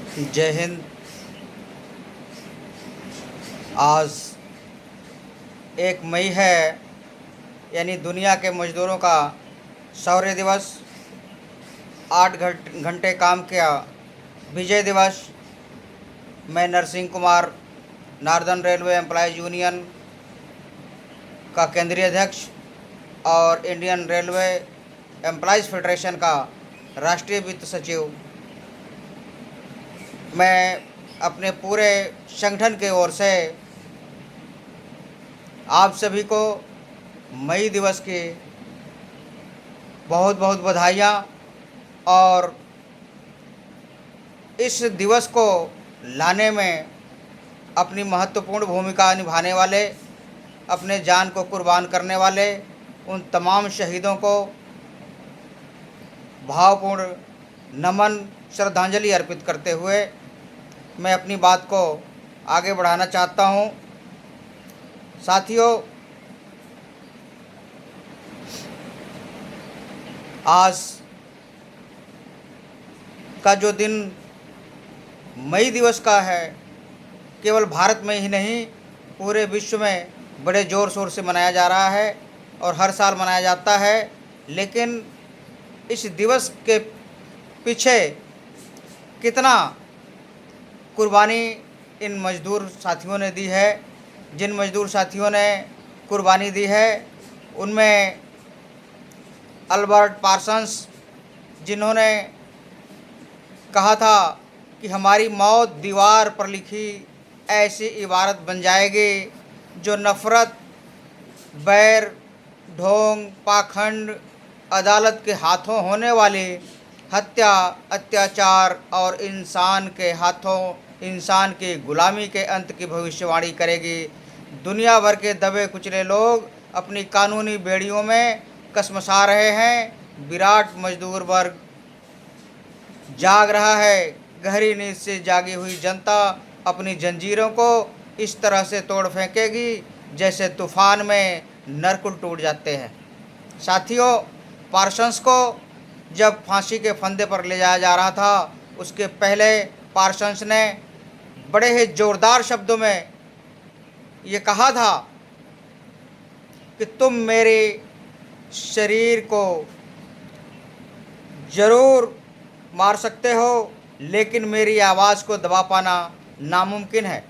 जय हिंद। आज 1 मई है, यानी दुनिया के मज़दूरों का शौर्य दिवस। 8 घंटे काम किया, विजय दिवस। मैं Narsingh Kumar, northern railway employees union का केंद्रीय अध्यक्ष और इंडियन रेलवे एम्प्लॉयज़ फेडरेशन का राष्ट्रीय वित्त सचिव, मैं अपने पूरे संगठन की ओर से आप सभी को मई दिवस की बहुत बहुत बधाइयाँ। और इस दिवस को लाने में अपनी महत्वपूर्ण भूमिका निभाने वाले, अपने जान को कुर्बान करने वाले उन तमाम शहीदों को भावपूर्ण नमन, श्रद्धांजलि अर्पित करते हुए मैं अपनी बात को आगे बढ़ाना चाहता हूँ। साथियों, आज का जो दिन मई दिवस का है, केवल भारत में ही नहीं पूरे विश्व में बड़े ज़ोर शोर से मनाया जा रहा है और हर साल मनाया जाता है। लेकिन इस दिवस के पीछे कितना कुर्बानी इन मज़दूर साथियों ने दी है। जिन मज़दूर साथियों ने कुर्बानी दी है उनमें अल्बर्ट पार्सन्स, जिन्होंने कहा था कि हमारी मौत दीवार पर लिखी ऐसी इबारत बन जाएगी जो नफ़रत, बैर, ढोंग, पाखंड, अदालत के हाथों होने वाली हत्या, अत्याचार और इंसान के हाथों इंसान की गुलामी के अंत की भविष्यवाणी करेगी। दुनिया भर के दबे कुचले लोग अपनी कानूनी बेड़ियों में कसमसा रहे हैं। विराट मजदूर वर्ग जाग रहा है। गहरी नींद से जागी हुई जनता अपनी जंजीरों को इस तरह से तोड़ फेंकेगी जैसे तूफान में नरकुल टूट जाते हैं। साथियों, पार्सन्स को जब फांसी के फंदे पर ले जाया जा रहा था, उसके पहले पार्सन्स ने बड़े ही ज़ोरदार शब्दों में ये कहा था कि तुम मेरे शरीर को ज़रूर मार सकते हो, लेकिन मेरी आवाज़ को दबा पाना नामुमकिन है।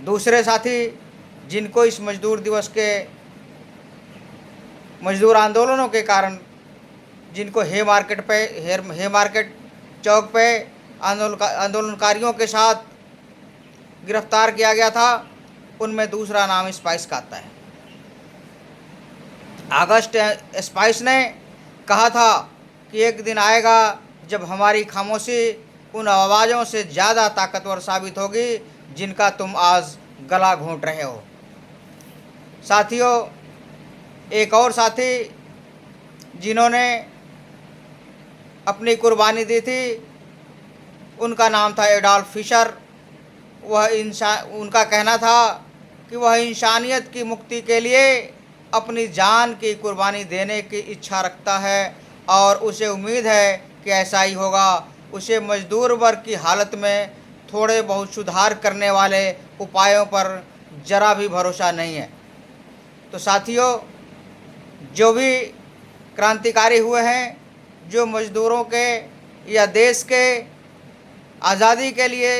दूसरे साथी जिनको इस मजदूर दिवस के मजदूर आंदोलनों के कारण, जिनको हे मार्केट चौक पे आंदोलनकारियों के साथ गिरफ्तार किया गया था, उनमें दूसरा नाम स्पाइस का आता है। अगस्ट स्पाइस ने कहा था कि एक दिन आएगा जब हमारी खामोशी उन आवाज़ों से ज़्यादा ताकतवर साबित होगी जिनका तुम आज गला घोंट रहे हो। साथियों, एक और साथी जिन्होंने अपनी कुर्बानी दी थी, उनका नाम था एडोल्फ फिशर। उनका कहना था कि वह इंसानियत की मुक्ति के लिए अपनी जान की कुर्बानी देने की इच्छा रखता है और उसे उम्मीद है कि ऐसा ही होगा। उसे मजदूर वर्ग की हालत में थोड़े बहुत सुधार करने वाले उपायों पर ज़रा भी भरोसा नहीं है। तो साथियों, जो भी क्रांतिकारी हुए हैं, जो मज़दूरों के या देश के आज़ादी के लिए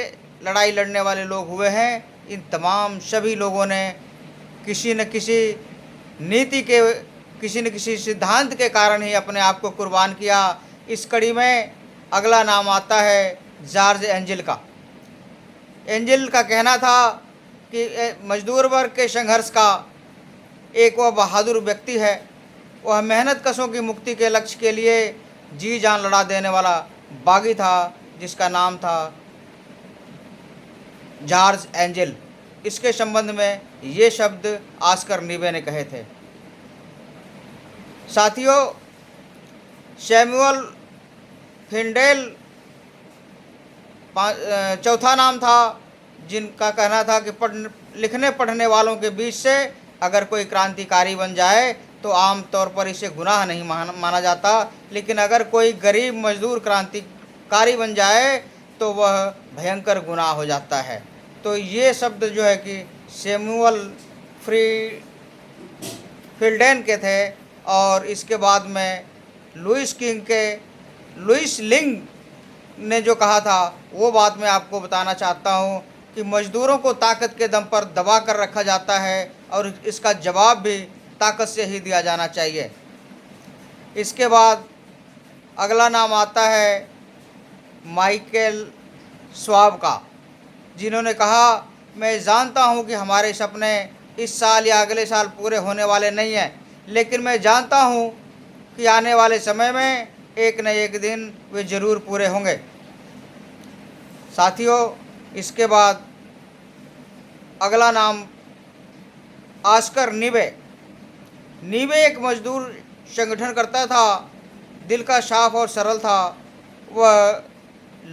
लड़ाई लड़ने वाले लोग हुए हैं, इन तमाम सभी लोगों ने किसी न किसी नीति के, किसी न किसी सिद्धांत के कारण ही अपने आप को कुर्बान किया। इस कड़ी में अगला नाम आता है जॉर्ज एंजिल का। एंजिल का कहना था कि मजदूर वर्ग के संघर्ष का एक वह बहादुर व्यक्ति है, वह मेहनत कशों की मुक्ति के लक्ष्य के लिए जी जान लड़ा देने वाला बागी था, जिसका नाम था जॉर्ज एंजिल। इसके संबंध में ये शब्द ऑस्कर नीबे ने कहे थे। साथियों, सैमुअल फिंडेल चौथा नाम था, जिनका कहना था कि लिखने पढ़ने वालों के बीच से अगर कोई क्रांतिकारी बन जाए तो आम तौर पर इसे गुनाह नहीं माना जाता, लेकिन अगर कोई गरीब मजदूर क्रांतिकारी बन जाए तो वह भयंकर गुनाह हो जाता है। तो ये शब्द जो है कि सैमुअल फ्री फिल्डेन के थे, और इसके बाद में लुइस लिंग ने जो कहा था वो बात मैं आपको बताना चाहता हूँ कि मज़दूरों को ताकत के दम पर दबा कर रखा जाता है और इसका जवाब भी ताकत से ही दिया जाना चाहिए। इसके बाद अगला नाम आता है माइकल स्वाब का, जिन्होंने कहा, मैं जानता हूं कि हमारे सपने इस साल या अगले साल पूरे होने वाले नहीं हैं, लेकिन मैं जानता हूं कि आने वाले समय में एक न एक दिन वे ज़रूर पूरे होंगे। साथियों, इसके बाद अगला नाम ऑस्कर नीवे एक मजदूर संगठन करता था। दिल का साफ और सरल था। वह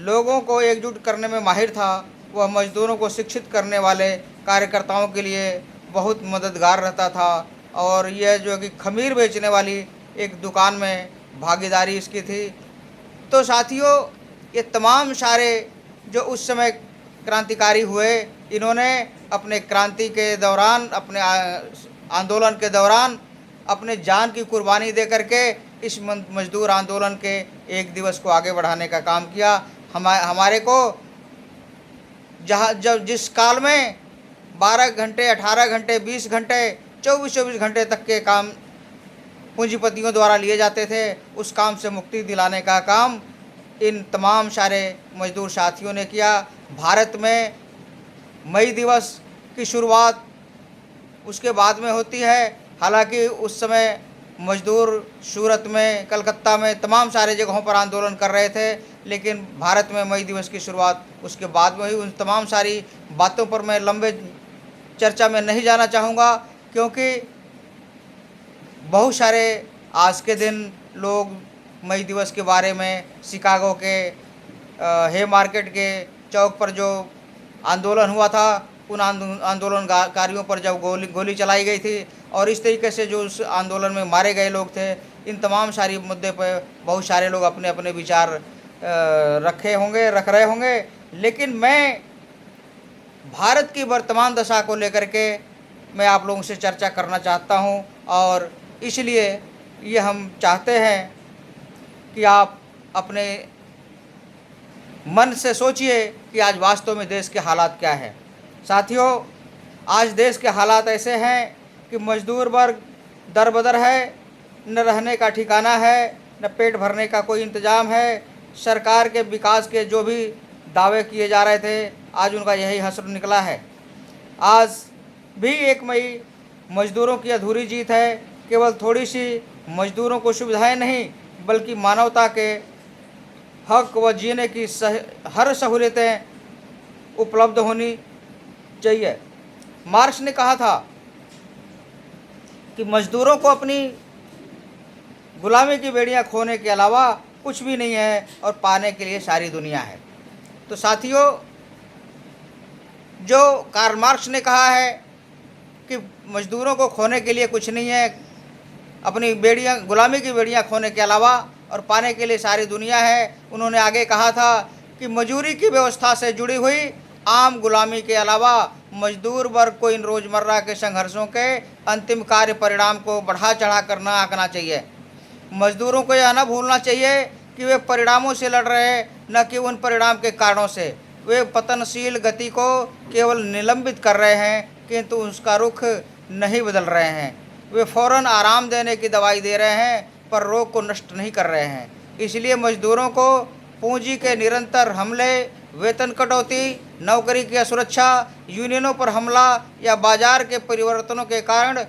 लोगों को एकजुट करने में माहिर था। वह मजदूरों को शिक्षित करने वाले कार्यकर्ताओं के लिए बहुत मददगार रहता था, और यह जो कि खमीर बेचने वाली एक दुकान में भागीदारी इसकी थी। तो साथियों, ये तमाम सारे जो उस समय क्रांतिकारी हुए, इन्होंने अपने क्रांति के दौरान, अपने आंदोलन के दौरान अपने जान की कुर्बानी दे करके इस मजदूर आंदोलन के एक दिवस को आगे बढ़ाने का काम किया। हमारे को जिस काल में 12 घंटे, 18 घंटे, 20 घंटे, 24 घंटे तक के काम पूंजीपतियों द्वारा लिए जाते थे, उस काम से मुक्ति दिलाने का काम इन तमाम सारे मजदूर साथियों ने किया। भारत में मई दिवस की शुरुआत उसके बाद में होती है। हालांकि उस समय मजदूर सूरत में, कलकत्ता में, तमाम सारे जगहों पर आंदोलन कर रहे थे, लेकिन भारत में मई दिवस की शुरुआत उसके बाद में हुई। उन तमाम सारी बातों पर मैं लंबे चर्चा में नहीं जाना चाहूँगा, क्योंकि बहुत सारे आज के दिन लोग मई दिवस के बारे में, शिकागो के हे मार्केट के चौक पर जो आंदोलन हुआ था, उन आंदोलनकारियों पर जब गोली चलाई गई थी, और इस तरीके से जो उस आंदोलन में मारे गए लोग थे, इन तमाम सारी मुद्दे पर बहुत सारे लोग अपने अपने विचार रख रहे होंगे। लेकिन मैं भारत की वर्तमान दशा को लेकर के मैं आप लोगों से चर्चा करना चाहता हूं, और इसलिए ये हम चाहते हैं कि आप अपने मन से सोचिए कि आज वास्तव में देश के हालात क्या है। साथियों, आज देश के हालात ऐसे हैं कि मजदूर वर्ग दर बदर है, न रहने का ठिकाना है, न पेट भरने का कोई इंतज़ाम है। सरकार के विकास के जो भी दावे किए जा रहे थे, आज उनका यही हश्र निकला है। आज भी 1 मई मजदूरों की अधूरी जीत है। केवल थोड़ी सी मजदूरों को सुविधाएं नहीं, बल्कि मानवता के हक व जीने की हर सहूलियतें उपलब्ध होनी चाहिए। मार्क्स ने कहा था कि मजदूरों को अपनी गुलामी की बेड़ियां खोने के अलावा कुछ भी नहीं है, और पाने के लिए सारी दुनिया है। तो साथियों, जो कार्ल मार्क्स ने कहा है कि मजदूरों को खोने के लिए कुछ नहीं है, अपनी बेड़ियां, गुलामी की बेड़ियां खोने के अलावा, और पाने के लिए सारी दुनिया है। उन्होंने आगे कहा था कि मजदूरी की व्यवस्था से जुड़ी हुई आम गुलामी के अलावा मजदूर वर्ग को इन रोज़मर्रा के संघर्षों के अंतिम कार्य परिणाम को बढ़ा चढ़ा कर न आंकना चाहिए। मजदूरों को यह न भूलना चाहिए कि वे परिणामों से लड़ रहे हैं, न कि उन परिणाम के कारणों से। वे पतनशील गति को केवल निलंबित कर रहे हैं, किंतु उसका रुख नहीं बदल रहे हैं। वे फ़ौरन आराम देने की दवाई दे रहे हैं, पर रोग को नष्ट नहीं कर रहे हैं। इसलिए मजदूरों को पूंजी के निरंतर हमले, वेतन कटौती, नौकरी की असुरक्षा, यूनियनों पर हमला या बाजार के परिवर्तनों के कारण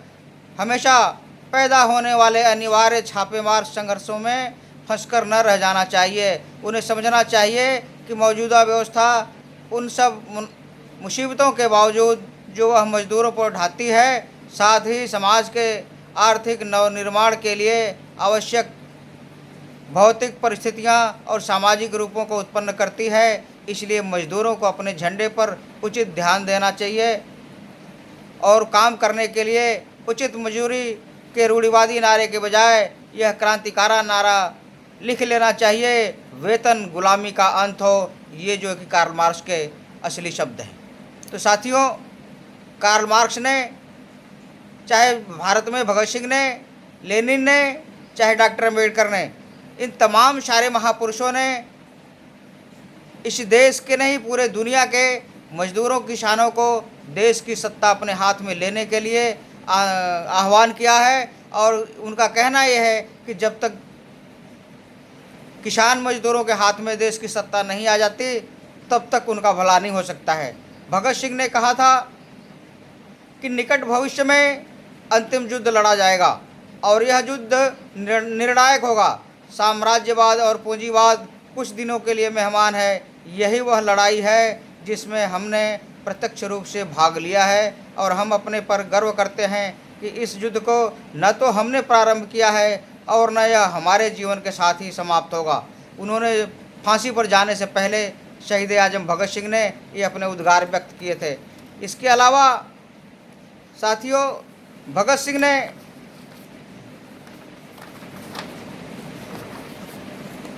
हमेशा पैदा होने वाले अनिवार्य छापेमार संघर्षों में फंसकर न रह जाना चाहिए। उन्हें समझना चाहिए कि मौजूदा व्यवस्था उन सब मुसीबतों के बावजूद जो वह मजदूरों पर ढाती है, साथ ही समाज के आर्थिक नवनिर्माण के लिए आवश्यक भौतिक परिस्थितियां और सामाजिक रूपों को उत्पन्न करती है। इसलिए मजदूरों को अपने झंडे पर उचित ध्यान देना चाहिए, और काम करने के लिए उचित मजदूरी के रूढ़िवादी नारे के बजाय यह क्रांतिकारी नारा लिख लेना चाहिए, वेतन गुलामी का अंत हो। ये जो कि कार्ल मार्क्स के असली शब्द हैं। तो साथियों, कार्ल मार्क्स ने, चाहे भारत में भगत सिंह ने, लेनिन ने, चाहे डॉक्टर अम्बेडकर ने, इन तमाम सारे महापुरुषों ने इस देश के नहीं पूरे दुनिया के मजदूरों किसानों को देश की सत्ता अपने हाथ में लेने के लिए आह्वान किया है। और उनका कहना यह है कि जब तक किसान मजदूरों के हाथ में देश की सत्ता नहीं आ जाती तब तक उनका भला नहीं हो सकता है। भगत सिंह ने कहा था कि निकट भविष्य में अंतिम युद्ध लड़ा जाएगा और यह युद्ध निर्णायक होगा। साम्राज्यवाद और पूंजीवाद कुछ दिनों के लिए मेहमान है। यही वह लड़ाई है जिसमें हमने प्रत्यक्ष रूप से भाग लिया है और हम अपने पर गर्व करते हैं कि इस युद्ध को न तो हमने प्रारंभ किया है और न यह हमारे जीवन के साथ ही समाप्त होगा। उन्होंने फांसी पर जाने से पहले शहीद आजम भगत सिंह ने ये अपने उद्गार व्यक्त किए थे। इसके अलावा साथियों, भगत सिंह ने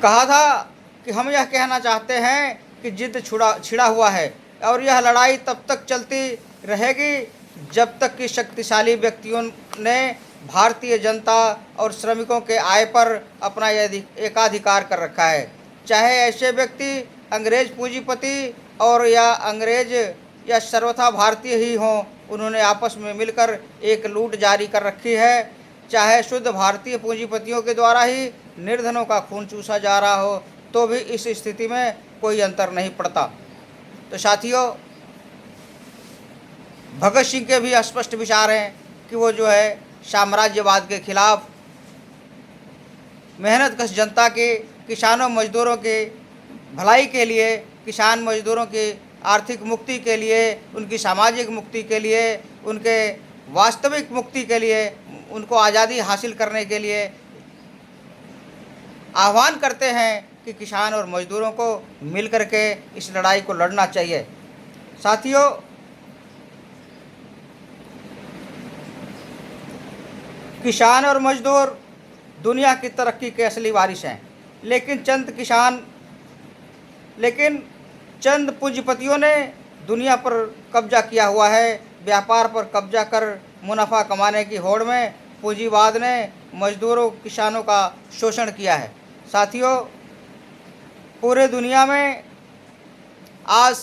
कहा था कि हम यह कहना चाहते हैं कि जिद्द छिड़ा हुआ है और यह लड़ाई तब तक चलती रहेगी जब तक कि शक्तिशाली व्यक्तियों ने भारतीय जनता और श्रमिकों के आय पर अपना एकाधिकार कर रखा है। चाहे ऐसे व्यक्ति अंग्रेज पूंजीपति और या अंग्रेज या सर्वथा भारतीय ही हों, उन्होंने आपस में मिलकर एक लूट जारी कर रखी है। चाहे शुद्ध भारतीय पूंजीपतियों के द्वारा ही निर्धनों का खून चूसा जा रहा हो, तो भी इस स्थिति में कोई अंतर नहीं पड़ता। तो साथियों, भगत सिंह के भी स्पष्ट विचार हैं कि वो जो है साम्राज्यवाद के खिलाफ मेहनतकश जनता के, किसानों मजदूरों के भलाई के लिए, किसान मजदूरों की आर्थिक मुक्ति के लिए, उनकी सामाजिक मुक्ति के लिए, उनके वास्तविक मुक्ति के लिए, उनको आज़ादी हासिल करने के लिए आह्वान करते हैं कि किसान और मजदूरों को मिलकर के इस लड़ाई को लड़ना चाहिए। साथियों, किसान और मजदूर दुनिया की तरक्की के असली वारिस हैं, लेकिन चंद पूंजीपतियों ने दुनिया पर कब्जा किया हुआ है। व्यापार पर कब्जा कर मुनाफा कमाने की होड़ में पूंजीवाद ने मजदूरों किसानों का शोषण किया है। साथियों, पूरे दुनिया में आज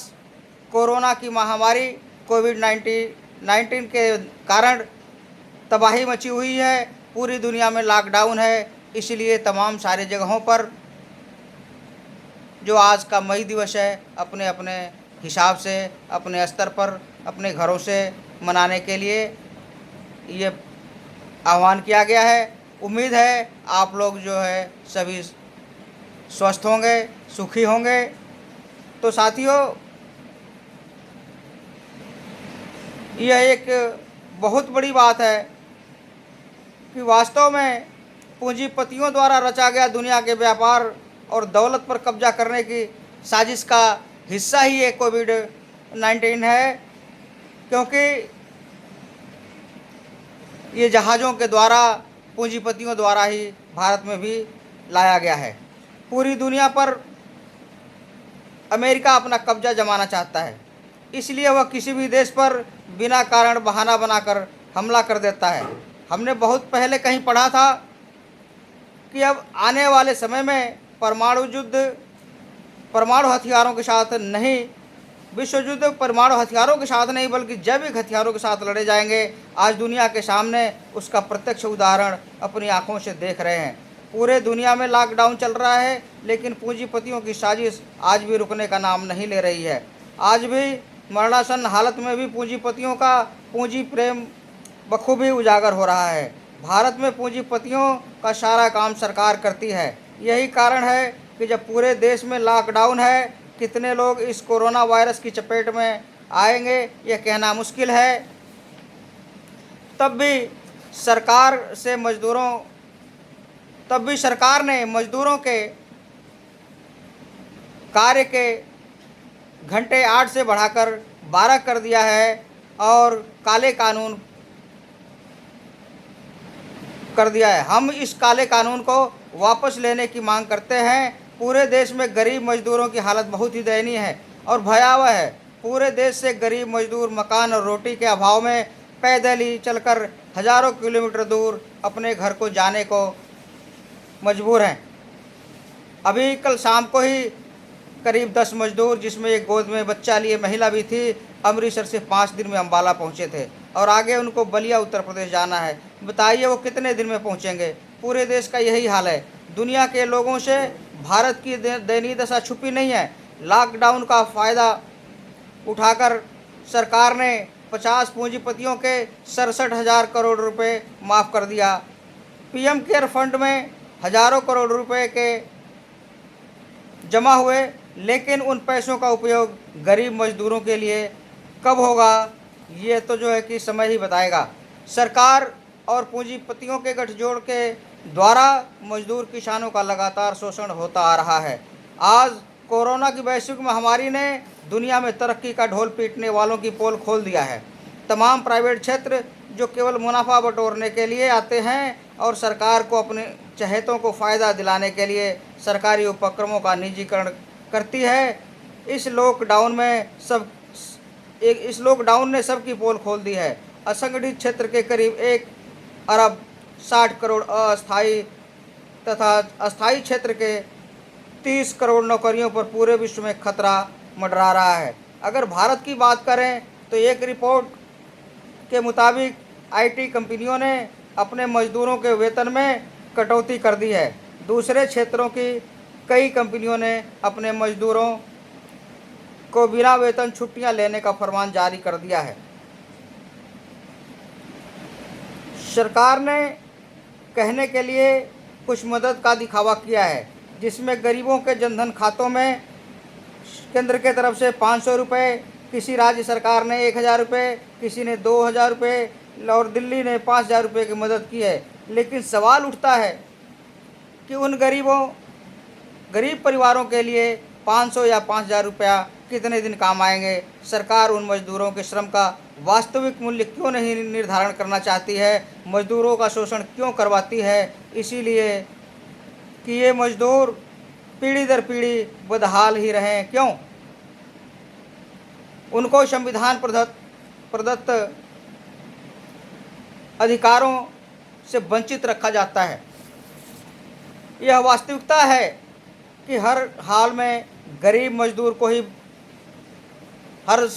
कोरोना की महामारी कोविड-19 के कारण तबाही मची हुई है। पूरी दुनिया में लॉकडाउन है, इसलिए तमाम सारे जगहों पर जो आज का मई दिवस है अपने अपने हिसाब से, अपने स्तर पर, अपने घरों से मनाने के लिए ये आह्वान किया गया है। उम्मीद है आप लोग जो है सभी स्वस्थ होंगे, सुखी होंगे। तो साथियों, यह एक बहुत बड़ी बात है कि वास्तव में पूंजीपतियों द्वारा रचा गया दुनिया के व्यापार और दौलत पर कब्जा करने की साजिश का हिस्सा ही ये कोविड-19 है, क्योंकि ये जहाज़ों के द्वारा, पूंजीपतियों द्वारा ही भारत में भी लाया गया है। पूरी दुनिया पर अमेरिका अपना कब्जा जमाना चाहता है, इसलिए वह किसी भी देश पर बिना कारण बहाना बनाकर हमला कर देता है। हमने बहुत पहले कहीं पढ़ा था कि अब आने वाले समय में परमाणु युद्ध परमाणु हथियारों के साथ नहीं, विश्व युद्ध परमाणु हथियारों के साथ नहीं बल्कि जैविक हथियारों के साथ लड़े जाएंगे। आज दुनिया के सामने उसका प्रत्यक्ष उदाहरण अपनी आंखों से देख रहे हैं। पूरे दुनिया में लॉकडाउन चल रहा है, लेकिन पूंजीपतियों की साजिश आज भी रुकने का नाम नहीं ले रही है। आज भी मरणासन हालत में भी पूंजीपतियों का पूंजी प्रेम बखूबी उजागर हो रहा है। भारत में पूंजीपतियों का सारा काम सरकार करती है। यही कारण है कि जब पूरे देश में लॉकडाउन है, कितने लोग इस कोरोना वायरस की चपेट में आएंगे यह कहना मुश्किल है। तब भी सरकार ने मजदूरों के कार्य के घंटे 8 से बढ़ाकर 12 कर दिया है और काले कानून कर दिया है। हम इस काले कानून को वापस लेने की मांग करते हैं। पूरे देश में गरीब मजदूरों की हालत बहुत ही दयनीय है और भयावह है। पूरे देश से गरीब मजदूर मकान और रोटी के अभाव में पैदल ही चलकर हजारों किलोमीटर दूर अपने घर को जाने को मजबूर हैं। अभी कल शाम को ही करीब 10 मजदूर, जिसमें एक गोद में बच्चा लिए महिला भी थी, अमृतसर से 5 दिन में अम्बाला पहुंचे थे और आगे उनको बलिया उत्तर प्रदेश जाना है। बताइए वो कितने दिन में पहुंचेंगे। पूरे देश का यही हाल है। दुनिया के लोगों से भारत की दयनीय दशा छुपी नहीं है। लॉकडाउन का फ़ायदा उठाकर सरकार ने 50 पूंजीपतियों के 67,000 करोड़ रुपए माफ़ कर दिया। पीएम केयर फंड में हजारों करोड़ रुपए के जमा हुए, लेकिन उन पैसों का उपयोग गरीब मजदूरों के लिए कब होगा, ये तो जो है कि समय ही बताएगा। सरकार और पूंजीपतियों के गठजोड़ के द्वारा मजदूर किसानों का लगातार शोषण होता आ रहा है। आज कोरोना की वैश्विक महामारी ने दुनिया में तरक्की का ढोल पीटने वालों की पोल खोल दिया है। तमाम प्राइवेट क्षेत्र जो केवल मुनाफा बटोरने के लिए आते हैं और सरकार को अपने चहेतों को फ़ायदा दिलाने के लिए सरकारी उपक्रमों का निजीकरण करती है। इस लॉकडाउन ने सबकी पोल खोल दी है। असंगठित क्षेत्र के करीब 1 अरब 60 करोड़ अस्थायी तथा अस्थायी क्षेत्र के 30 करोड़ नौकरियों पर पूरे विश्व में खतरा मंडरा रहा है। अगर भारत की बात करें तो एक रिपोर्ट के मुताबिक आईटी कंपनियों ने अपने मजदूरों के वेतन में कटौती कर दी है। दूसरे क्षेत्रों की कई कंपनियों ने अपने मजदूरों को बिना वेतन छुट्टियां लेने का फरमान जारी कर दिया है। सरकार ने कहने के लिए कुछ मदद का दिखावा किया है, जिसमें गरीबों के जनधन खातों में केंद्र के तरफ से 500 रुपये, किसी राज्य सरकार ने 1,000 रुपये, किसी ने 2,000 रुपये और दिल्ली ने 5,000 रुपये की मदद की है। लेकिन सवाल उठता है कि उन गरीब परिवारों के लिए 500 या 5,000 रुपया कितने दिन काम आएंगे। सरकार उन मजदूरों के श्रम का वास्तविक मूल्य क्यों नहीं निर्धारण करना चाहती है, मजदूरों का शोषण क्यों करवाती है। इसीलिए कि ये मजदूर पीढ़ी दर पीढ़ी बदहाल ही रहें। क्यों? उनको संविधान प्रदत्त अधिकारों से वंचित रखा जाता है। यह वास्तविकता है कि हर हाल में गरीब मजदूर को ही हर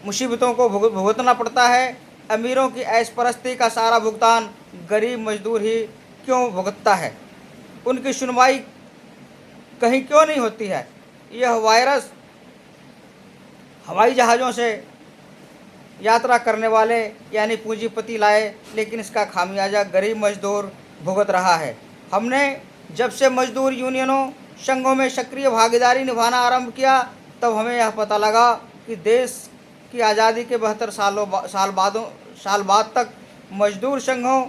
मुसीबतों को भुगतना पड़ता है। अमीरों की ऐशपरस्ती का सारा भुगतान गरीब मजदूर ही क्यों भुगतता है? उनकी सुनवाई कहीं क्यों नहीं होती है? यह वायरस हवाई जहाज़ों से यात्रा करने वाले यानी पूंजीपति लाए, लेकिन इसका खामियाजा गरीब मजदूर भुगत रहा है। हमने जब से मजदूर यूनियनों संघों में सक्रिय भागीदारी निभाना आरंभ किया, तब हमें यह पता लगा कि देश की आज़ादी के 72 साल बाद तक मजदूर संघों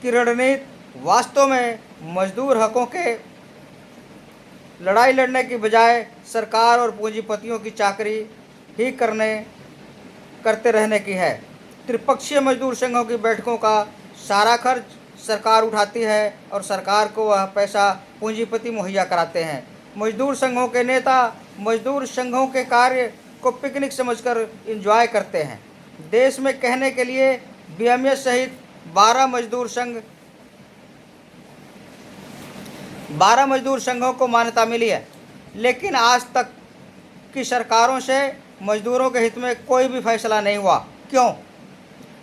की रणनीति वास्तव में मजदूर हकों के लड़ाई लड़ने की बजाय सरकार और पूंजीपतियों की चाकरी ही करते रहने की है। त्रिपक्षीय मजदूर संघों की बैठकों का सारा खर्च सरकार उठाती है और सरकार को वह पैसा पूंजीपति मुहैया कराते हैं। मजदूर संघों के नेता मजदूर संघों के कार्य को पिकनिक समझकर एंजॉय करते हैं। देश में कहने के लिए बीएमएस सहित 12 मजदूर संघों को मान्यता मिली है, लेकिन आज तक की सरकारों से मजदूरों के हित में कोई भी फैसला नहीं हुआ। क्यों?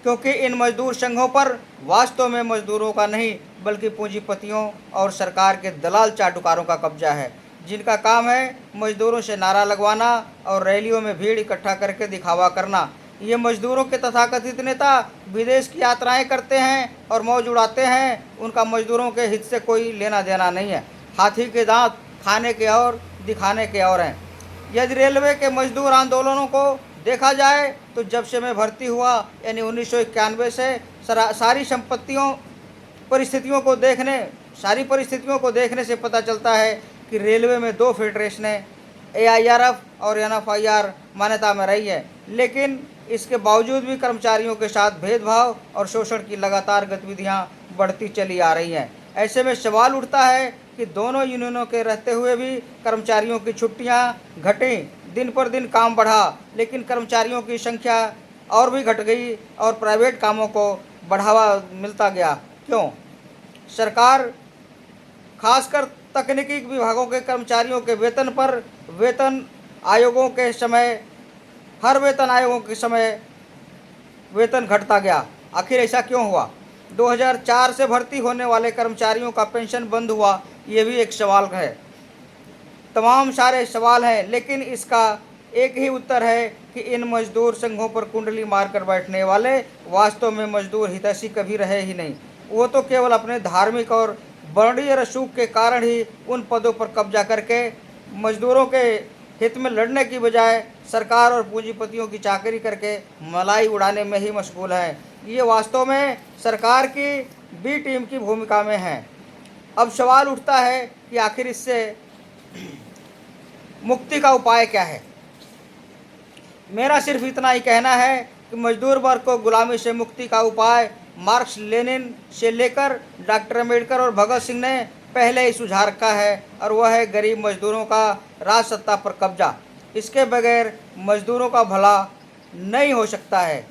क्योंकि इन मजदूर संघों पर वास्तव में मजदूरों का नहीं बल्कि पूंजीपतियों और सरकार के दलाल चाटुकारों का कब्जा है, जिनका काम है मजदूरों से नारा लगवाना और रैलियों में भीड़ इकट्ठा करके दिखावा करना। ये मजदूरों के तथाकथित नेता विदेश की यात्राएं करते हैं और मौज उड़ाते हैं। उनका मजदूरों के हित से कोई लेना देना नहीं है। हाथी के दांत खाने के और दिखाने के और हैं। यदि रेलवे के मजदूर आंदोलनों को देखा जाए तो जब से मैं भर्ती हुआ यानी 1991 से सारी परिस्थितियों को देखने से पता चलता है कि रेलवे में 2 फेडरेशनें AIRF और NFIR मान्यता में रही है, लेकिन इसके बावजूद भी कर्मचारियों के साथ भेदभाव और शोषण की लगातार गतिविधियां बढ़ती चली आ रही हैं। ऐसे में सवाल उठता है कि दोनों यूनियनों के रहते हुए भी कर्मचारियों की छुट्टियां घटी, दिन पर दिन काम बढ़ा, लेकिन कर्मचारियों की संख्या और भी घट गई और प्राइवेट कामों को बढ़ावा मिलता गया। क्यों? सरकार खासकर तकनीकी विभागों के कर्मचारियों के वेतन पर वेतन आयोगों के समय हर वेतन आयोगों के समय वेतन घटता गया। आखिर ऐसा क्यों हुआ? 2004 से भर्ती होने वाले कर्मचारियों का पेंशन बंद हुआ, ये भी एक सवाल है। तमाम सारे सवाल हैं, लेकिन इसका एक ही उत्तर है कि इन मजदूर संघों पर कुंडली मारकर बैठने वाले वास्तव में मजदूर हितैषी कभी रहे ही नहीं। वो तो केवल अपने धार्मिक और वर्णीय रसूख के कारण ही उन पदों पर कब्जा करके मजदूरों के हित में लड़ने की बजाय सरकार और पूंजीपतियों की चाकरी करके मलाई उड़ाने में ही मशगूल हैं। ये वास्तव में सरकार की बी टीम की भूमिका में हैं। अब सवाल उठता है कि आखिर इससे मुक्ति का उपाय क्या है? मेरा सिर्फ इतना ही कहना है कि मजदूर वर्ग को गुलामी से मुक्ति का उपाय मार्क्स लेनिन से लेकर डॉक्टर अम्बेडकर और भगत सिंह ने पहले ही सुझा रखा है, और वह है गरीब मजदूरों का राज सत्ता पर कब्जा। इसके बगैर मजदूरों का भला नहीं हो सकता है।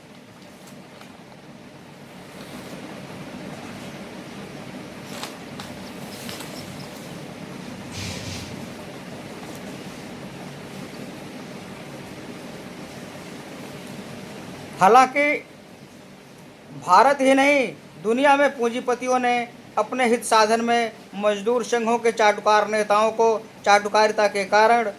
हालांकि भारत ही नहीं, दुनिया में पूंजीपतियों ने अपने हित साधन में मजदूर संघों के चाटुकार नेताओं को चाटुकारिता के कारण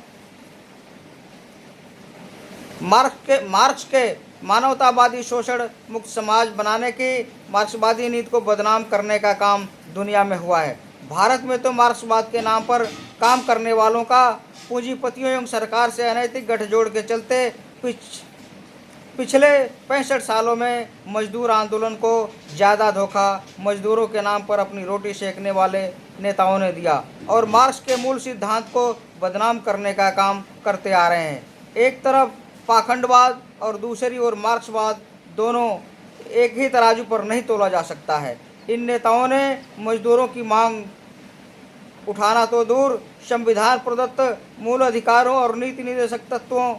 मार्क्स के मानवतावादी शोषण मुक्त समाज बनाने की मार्क्सवादी नीति को बदनाम करने का काम दुनिया में हुआ है। भारत में तो मार्क्सवाद के नाम पर काम करने वालों का पूंजीपतियों एवं सरकार से अनैतिक गठजोड़ के चलते पिछले 65 सालों में मजदूर आंदोलन को ज़्यादा धोखा मजदूरों के नाम पर अपनी रोटी सेकने वाले नेताओं ने दिया और मार्क्स के मूल सिद्धांत को बदनाम करने का काम करते आ रहे हैं। एक तरफ पाखंडवाद और दूसरी ओर मार्क्सवाद, दोनों एक ही तराजू पर नहीं तोला जा सकता है। इन नेताओं ने मजदूरों की मांग उठाना तो दूर, संविधान प्रदत्त मूल अधिकारों और नीति निर्देशक तत्वों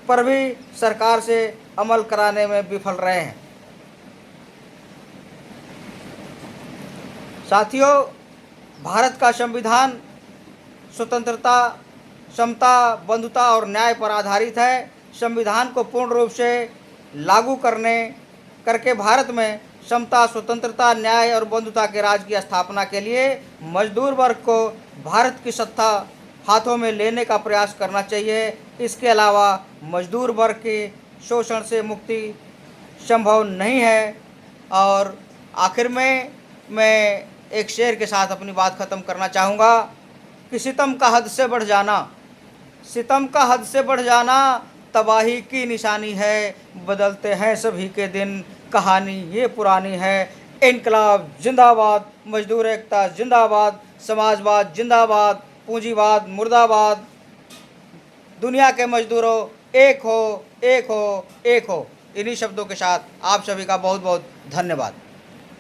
पर भी सरकार से अमल कराने में विफल रहे हैं। साथियों, भारत का संविधान स्वतंत्रता, समता, बंधुता और न्याय पर आधारित है। संविधान को पूर्ण रूप से लागू करके भारत में समता, स्वतंत्रता, न्याय और बंधुता के राज की स्थापना के लिए मजदूर वर्ग को भारत की सत्ता हाथों में लेने का प्रयास करना चाहिए। इसके अलावा मजदूर वर्ग के शोषण से मुक्ति संभव नहीं है। और आखिर में मैं एक शेर के साथ अपनी बात ख़त्म करना चाहूँगा कि सितम का हद से बढ़ जाना तबाही की निशानी है। बदलते हैं सभी के दिन, कहानी ये पुरानी है। इनकलाब जिंदाबाद, मजदूर एकता जिंदाबाद, समाजवाद जिंदाबाद, पूंजीवाद मुर्दाबाद। दुनिया के मजदूरों, एक हो, एक हो, एक हो। इन्हीं शब्दों के साथ आप सभी का बहुत बहुत धन्यवाद।